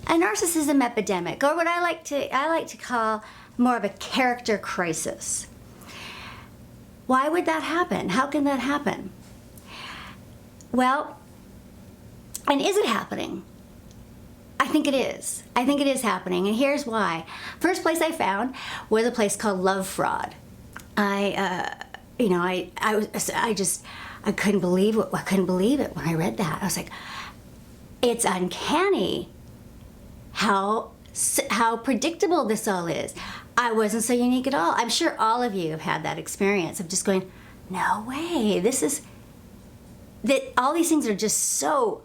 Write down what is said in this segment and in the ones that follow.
a narcissism epidemic, or what I like to call more of a character crisis. Why would that happen? How can that happen? Well, and is it happening? I think it is. I think it is happening, and here's why. First place I found was a place called Love Fraud. I couldn't believe it. I couldn't believe it when I read that. I was like, it's uncanny how predictable this all is. I wasn't so unique at all. I'm sure all of you have had that experience of just going, no way, all these things are just so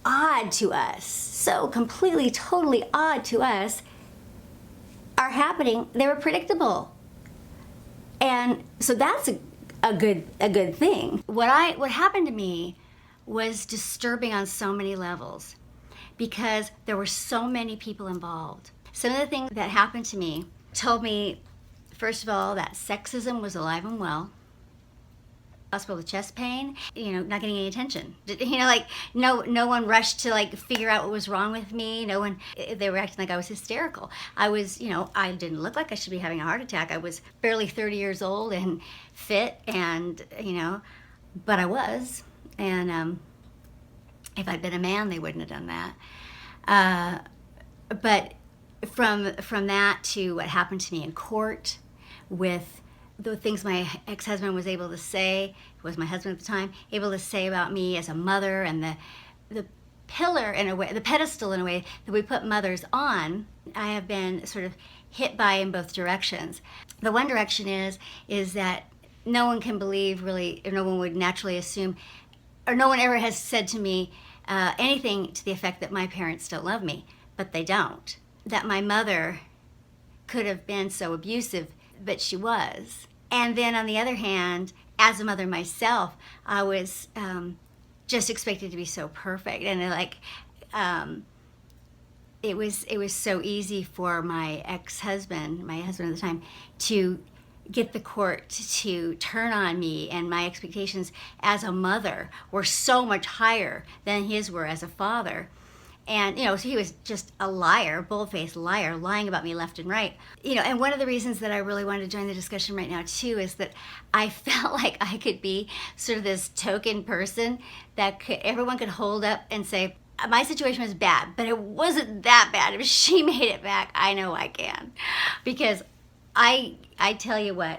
odd to us, so completely, totally odd to us, are happening. They were predictable. And so that's a good thing. What happened to me was disturbing on so many levels because there were so many people involved. Some of the things that happened to me told me, first of all, that sexism was alive and well. Hospital with chest pain, not getting any attention. No one rushed to figure out what was wrong with me. They were acting like I was hysterical. I didn't look like I should be having a heart attack. I was barely 30 years old and fit, and but I was. And if I'd been a man, they wouldn't have done that. But from that to what happened to me in court with the things my ex-husband was able to say, who was my husband at the time, able to say about me as a mother, and the pillar in a way, the pedestal in a way that we put mothers on, I have been sort of hit by in both directions. The one direction is that no one can believe really, or no one would naturally assume, or no one ever has said to me anything to the effect that my parents don't love me, but they don't. That my mother could have been so abusive, but she was. And then on the other hand, as a mother myself, I was just expected to be so perfect, and it was so easy for my husband at the time, to get the court to turn on me, and my expectations as a mother were so much higher than his were as a father. And, so he was just a liar, bold-faced liar, lying about me left and right. And one of the reasons that I really wanted to join the discussion right now, too, is that I felt like I could be sort of this token person that everyone could hold up and say, my situation was bad, but it wasn't that bad. If she made it back, I know I can. Because I tell you what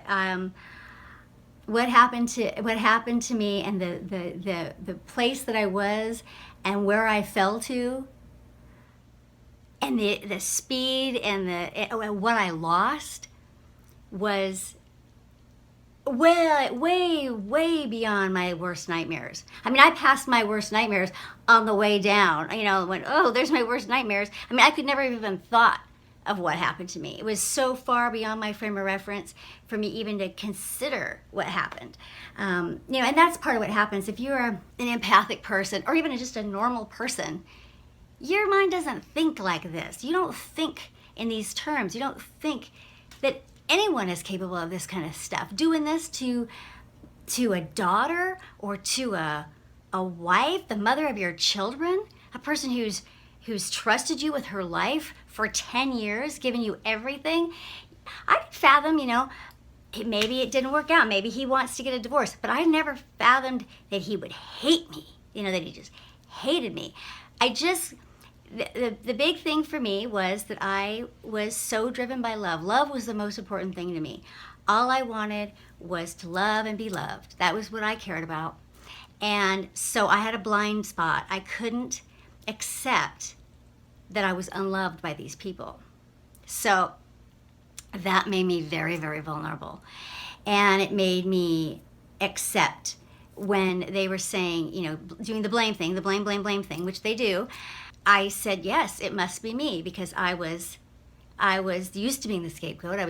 happened to me, and the place that I was and where I fell to, and the speed and what I lost was way beyond my worst nightmares. I mean, I passed my worst nightmares on the way down. Went, oh, there's my worst nightmares. I mean, I could never have even thought of what happened to me. It was so far beyond my frame of reference for me even to consider what happened. And that's part of what happens if you're an empathic person, or even just a normal person. Your mind doesn't think like this. You don't think in these terms. You don't think that anyone is capable of this kind of stuff. Doing this to a daughter, or to a wife, the mother of your children, a person who's trusted you with her life for 10 years, given you everything. I could fathom, maybe it didn't work out. Maybe he wants to get a divorce. But I never fathomed that he would hate me, that he just hated me. The big thing for me was that I was so driven by love. Love was the most important thing to me. All I wanted was to love and be loved. That was what I cared about. And so I had a blind spot. I couldn't accept that I was unloved by these people. So that made me very, very vulnerable. And it made me accept when they were saying, doing the blame thing, the blame thing, which they do. I said, yes, it must be me, because I was used to being the scapegoat. I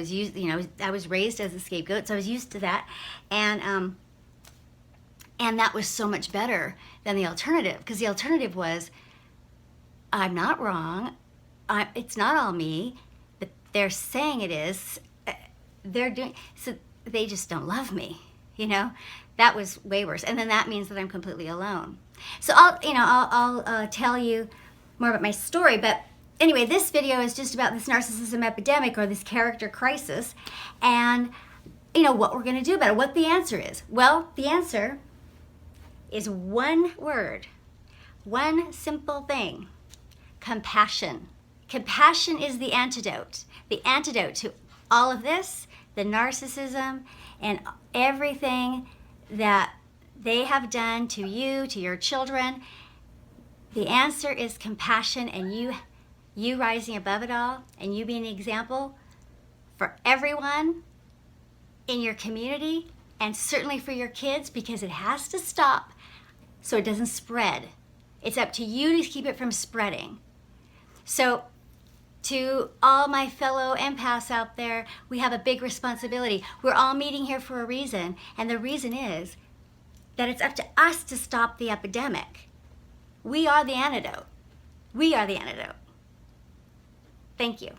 was raised as a scapegoat, so I was used to that. And that was so much better than the alternative, because the alternative was, I'm not wrong. It's not all me, but they're saying it is. So they just don't love me, That was way worse. And then that means that I'm completely alone. So I'll tell you more about my story, but anyway, this video is just about this narcissism epidemic, or this character crisis, and what we're going to do about it, what the answer is. Well, the answer is one word, one simple thing: compassion. Compassion is the antidote to all of this, the narcissism, and everything that they have done to you, to your children. The answer is compassion, and you rising above it all, and you being an example for everyone in your community, and certainly for your kids, because it has to stop so it doesn't spread. It's up to you to keep it from spreading. So to all my fellow empaths out there, we have a big responsibility. We're all meeting here for a reason, and the reason is that it's up to us to stop the epidemic. We are the antidote. We are the antidote. Thank you.